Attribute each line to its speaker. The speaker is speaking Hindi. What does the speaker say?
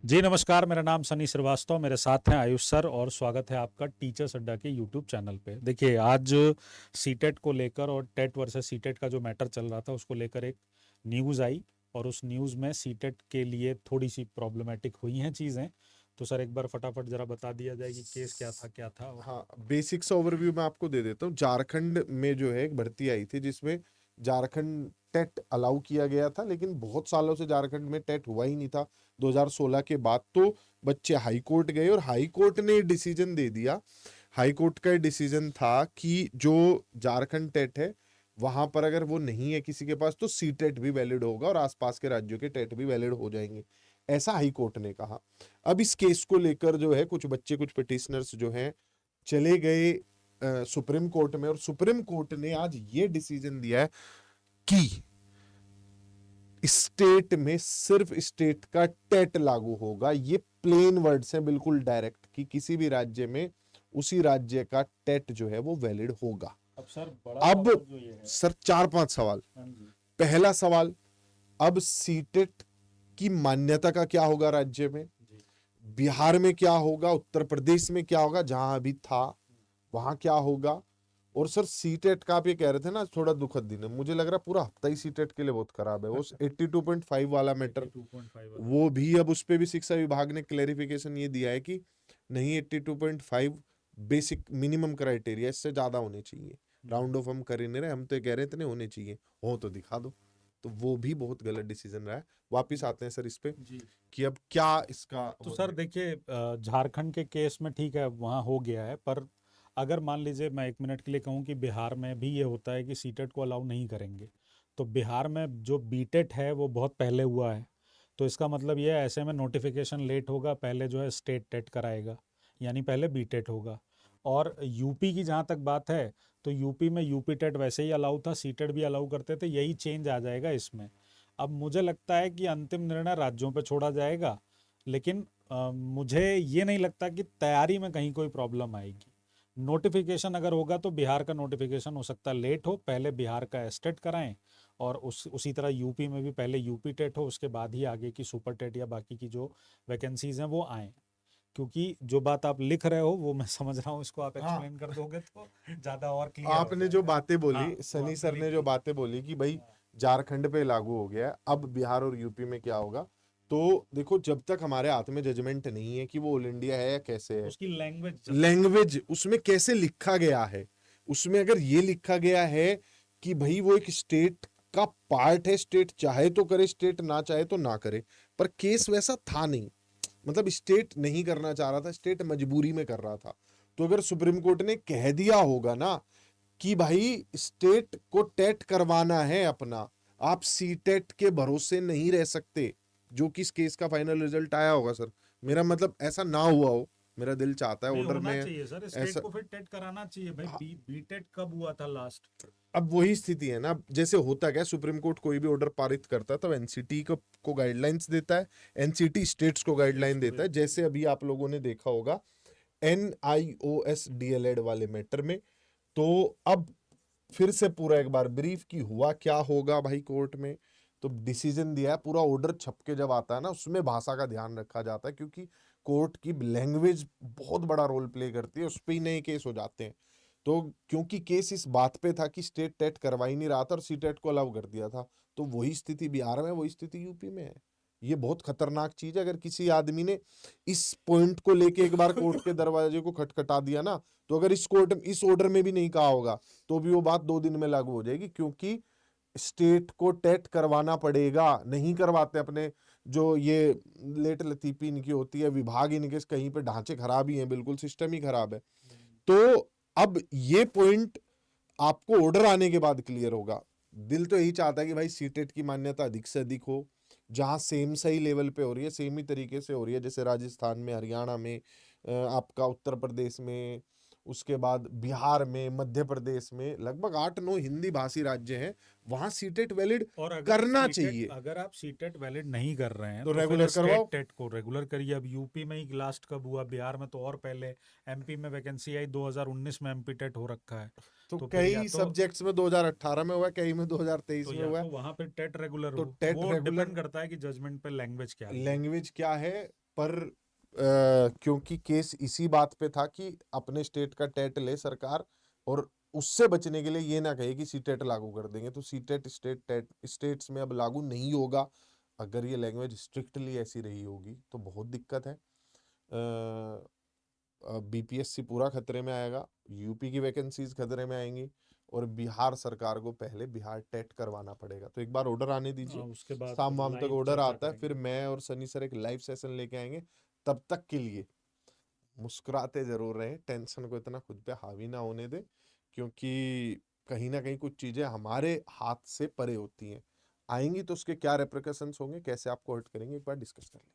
Speaker 1: जी नमस्कार, मेरा नाम सनी श्रीवास्तव, मेरे साथ हैं आयुष सर और स्वागत है आपका टीचर्स अड्डा के यूट्यूब चैनल पे। देखिए आज सीटेट को लेकर और टेट वर्सेस सीटेट का जो मैटर चल रहा था उसको लेकर एक न्यूज़ आई और उस न्यूज़ में सीटेट के लिए थोड़ी सी प्रॉब्लमेटिक हुई हैं चीज़ें। तो सर एक बार फटाफट ज़रा बता दिया जाए कि केस क्या था और
Speaker 2: हाँ, बेसिक सा ओवरव्यू मैं आपको दे देता हूँ। झारखंड में जो है एक भर्ती आई थी जिसमें झारखंड टेट अलाउ किया गया था, लेकिन बहुत सालों से झारखंड में टेट हुआ ही नहीं था। 2016 के बाद तो बच्चे हाई कोर्ट गए और हाई कोर्ट ने डिसीजन दे दिया। हाई कोर्ट का डिसीजन था कि जो झारखंड टेट है वहां पर अगर वो नहीं है किसी के पास तो सी टेट भी वैलिड होगा और आसपास के राज्यों के टेट भी वैलिड हो जाएंगे, ऐसा हाई कोर्ट ने कहा। अब इस केस को लेकर जो है कुछ बच्चे, कुछ पिटिशनर्स जो हैं चले गए सुप्रीम कोर्ट में, और सुप्रीम कोर्ट ने आज ये डिसीजन दिया है कि स्टेट में सिर्फ स्टेट का टेट लागू होगा। ये प्लेन वर्ड्स हैं, बिल्कुल डायरेक्ट, कि किसी भी राज्य में उसी राज्य का टेट जो है वो वैलिड होगा।
Speaker 1: अब सर बड़ा
Speaker 2: अब
Speaker 1: सवाल जो ये है।
Speaker 2: सर चार पांच सवाल।
Speaker 1: हाँ जी।
Speaker 2: पहला सवाल, अब सीटेट की मान्यता का क्या होगा राज्य में?
Speaker 1: जी।
Speaker 2: बिहार में क्या होगा? उत्तर प्रदेश में क्या होगा जहां अभी था वहां क्या होगा? और सर सीटेट का आप ये कह रहे थे ना, थोड़ा दुखद दिन है, मुझे लग रहा है पूरा हफ्ता ही सीटेट के लिए बहुत खराब है। वो 82.5 वाला मैटर,
Speaker 1: 82.5 वाला
Speaker 2: वो भी अब उस पे भी शिक्षा विभाग ने क्लेरिफिकेशन ये दिया है कि नहीं, 82.5 बेसिक मिनिमम क्राइटेरिया, इससे ज्यादा होने चाहिए। राउंड ऑफ हम कर ही नहीं रहे, हम तो ये कह रहे इतने होने चाहिए, हो तो दिखा दो। तो वो भी बहुत गलत डिसीजन रहा है। वापिस आते हैं सर इस पे
Speaker 1: जी।
Speaker 2: कि अब क्या इसका
Speaker 1: तो
Speaker 2: हो
Speaker 1: सर
Speaker 2: जाएगा।
Speaker 1: देखिए झारखंड के केस में ठीक है वहाँ हो गया है, पर अगर मान लीजिए मैं एक मिनट के लिए कहूँ कि बिहार में भी ये होता है कि सीटेट को अलाउ नहीं करेंगे, तो बिहार में जो बीटेट है वो बहुत पहले हुआ है। तो इसका मतलब ये है ऐसे में नोटिफिकेशन लेट होगा, पहले जो है स्टेट टेट कराएगा, यानी पहले बीटेट होगा। और यूपी की जहाँ तक बात है, तो यूपी में यूपी टेट वैसे ही अलाउ था, सीटेट भी अलाउ करते थे, यही चेंज आ जाएगा इसमें। अब मुझे लगता है कि अंतिम निर्णय राज्यों पर छोड़ा जाएगा, लेकिन मुझे ये नहीं लगता कि तैयारी में कहीं कोई प्रॉब्लम आएगी। नोटिफिकेशन अगर होगा तो बिहार का नोटिफिकेशन हो सकता है लेट हो, पहले बिहार का एस्टेट कराएं और उसी तरह यूपी में भी पहले यूपी टेट हो, उसके बाद ही आगे की सुपर टेट या बाकी की जो वैकेंसीज हैं वो आएँ। क्योंकि जो बात आप लिख रहे हो वो मैं समझ रहा हूँ, इसको आप
Speaker 2: हाँ,
Speaker 1: एक्सप्लेन कर दोगे तो ज़्यादा और क्लियर हो
Speaker 2: आपने जो
Speaker 1: जाएगा।
Speaker 2: बातें बोली,
Speaker 1: हाँ, जो
Speaker 2: सनी
Speaker 1: आपने
Speaker 2: सर ने जो
Speaker 1: लिखी।
Speaker 2: बातें बोली कि भाई
Speaker 1: हाँ,
Speaker 2: झारखंड पे लागू हो गया है, अब बिहार और यूपी में क्या होगा? तो देखो, जब तक हमारे हाथ में जजमेंट नहीं है कि वो ऑल इंडिया है या कैसे है,
Speaker 1: उसकी लैंग्वेज जब तक।
Speaker 2: लैंग्वेज उसमें कैसे लिखा गया है, उसमें अगर ये लिखा गया है कि भाई वो एक स्टेट का पार्ट है, स्टेट चाहे तो करे, स्टेट ना चाहे तो ना करे, पर केस वैसा था नहीं। मतलब स्टेट नहीं करना चाह रहा था, स्टेट मजबूरी में कर रहा था। तो अगर सुप्रीम कोर्ट ने कह दिया होगा ना कि भाई स्टेट को टेट करवाना है अपना, आप सी टेट के भरोसे नहीं रह सकते, जो कि इस केस का फाइनल रिजल्ट आया होगा सर। मेरा मतलब ऐसा ना हुआ हो, मेरा दिल चाहता है
Speaker 1: नहीं
Speaker 2: ऑर्डर
Speaker 1: होना
Speaker 2: में
Speaker 1: चाहिए सर, स्टेट
Speaker 2: ऐसा।
Speaker 1: को फिर टेट कराना चाहिए भाई। बीटेट कब हुआ था लास्ट?
Speaker 2: अब वही स्थिति है ना, जैसे होता क्या, सुप्रीम कोर्ट कोई भी ऑर्डर पारित करता है तो एनसीटी को गाइडलाइंस देता है, एनसीटी स्टेट्स को
Speaker 1: स्टेट्स
Speaker 2: गाइडलाइन
Speaker 1: को
Speaker 2: देता है।
Speaker 1: भेजती है।
Speaker 2: जैसे अभी आप लोगों ने देखा होगा NIOS DLED वाले मैटर में। तो अब फिर से पूरा एक बार ब्रीफ की हुआ क्या होगा भाई कोर्ट में। तो डिसीजन दिया है, पूरा ऑर्डर छप के जब आता है ना उसमें भाषा का ध्यान रखा जाता है, क्योंकि कोर्ट की लैंग्वेज बहुत बड़ा रोल प्ले करती है, उस पर ही नए केस हो जाते हैं। तो क्योंकि केस इस बात पे था कि स्टेट टेट करवा ही नहीं रहा था और सी टेट को अलाउ कर दिया था, तो वही स्थिति बिहार में, वही स्थिति यूपी में है। ये बहुत खतरनाक चीज है। अगर किसी आदमी ने इस पॉइंट को लेके एक बार कोर्ट के दरवाजे को खटखटा दिया ना, तो अगर इस ऑर्डर में भी नहीं कहा होगा तो भी वो बात 2 दिन में लागू हो जाएगी, क्योंकि स्टेट को टेट करवाना पड़ेगा। नहीं करवाते अपने, जो ये लेट लतीफी इनकी होती है, विभाग इनके कहीं पे ढांचे खराब ही हैं, बिल्कुल सिस्टम ही खराब है। तो अब ये पॉइंट आपको ऑर्डर आने के बाद क्लियर होगा। दिल तो यही चाहता है कि भाई सीटेट की मान्यता अधिक से अधिक हो, जहां सेम सही लेवल पे हो रही है, सेम ही तरीके से हो रही है, जैसे राजस्थान में, हरियाणा में, आपका उत्तर प्रदेश में, उसके बाद बिहार में, मध्य प्रदेश में, लगभग 8-9 हिंदी भाषी राज्य हैं, वहां सीटेट वैलिड
Speaker 1: और
Speaker 2: करना चाहिए।
Speaker 1: अगर आप सीटेट वैलिड नहीं कर रहे हैं
Speaker 2: तो
Speaker 1: तो फिर
Speaker 2: रेगुलर
Speaker 1: स्टेट
Speaker 2: करवाओ।
Speaker 1: टेट को रेगुलर करिए। अब यूपी में ही लास्ट कब हुआ, बिहार में तो और पहले। एमपी में वैकेंसी आई 2019 में, एमपी टेट हो रखा है।
Speaker 2: तो
Speaker 1: तो फिर
Speaker 2: कई सब्जेक्ट्स में 2018 में हुआ है, कई में 2023
Speaker 1: तो
Speaker 2: में
Speaker 1: या
Speaker 2: हुआ है।
Speaker 1: तो वहां पे टेट रेगुलर
Speaker 2: तो
Speaker 1: हो,
Speaker 2: टेट
Speaker 1: वो
Speaker 2: रेगुलर,
Speaker 1: डिपेंड करता है कि जजमेंट पे लैंग्वेज क्या आई है।
Speaker 2: लैंग्वेज क्या है, पर क्योंकि केस इसी बात पे था कि अपने स्टेट का टेट ले सरकार, और उससे बचने के लिए ये ना कहे कि सीटेट लागू कर देंगे, तो सीटेट स्टेट्स में अब लागू नहीं होगा। अगर ये लैंग्वेज स्ट्रिक्टली ऐसी रही होगी तो बहुत दिक्कत है। बीपीएससी पूरा खतरे में आएगा, यूपी की वैकेंसीज खतरे में आएंगी, और बिहार सरकार को पहले बिहार टेट करवाना पड़ेगा। तो एक बार ऑर्डर आने दीजिए,
Speaker 1: उसके बाद
Speaker 2: शाम
Speaker 1: फिर
Speaker 2: वाम तक
Speaker 1: लाइव
Speaker 2: ऑर्डर
Speaker 1: चर्चा
Speaker 2: आता है, फिर
Speaker 1: करेंगे।
Speaker 2: मैं और सनी सर एक लाइव सेशन लेके आएंगे। तब तक के लिए मुस्कुराते जरूर रहें, टेंशन को इतना खुद पे हावी ना होने दे, क्योंकि कहीं ना कहीं कुछ चीजें हमारे हाथ से परे होती हैं। आएंगी तो उसके क्या रेप्रिकॉशंस होंगे, कैसे आपको हर्ट करेंगे, एक बार डिस्कस कर लें।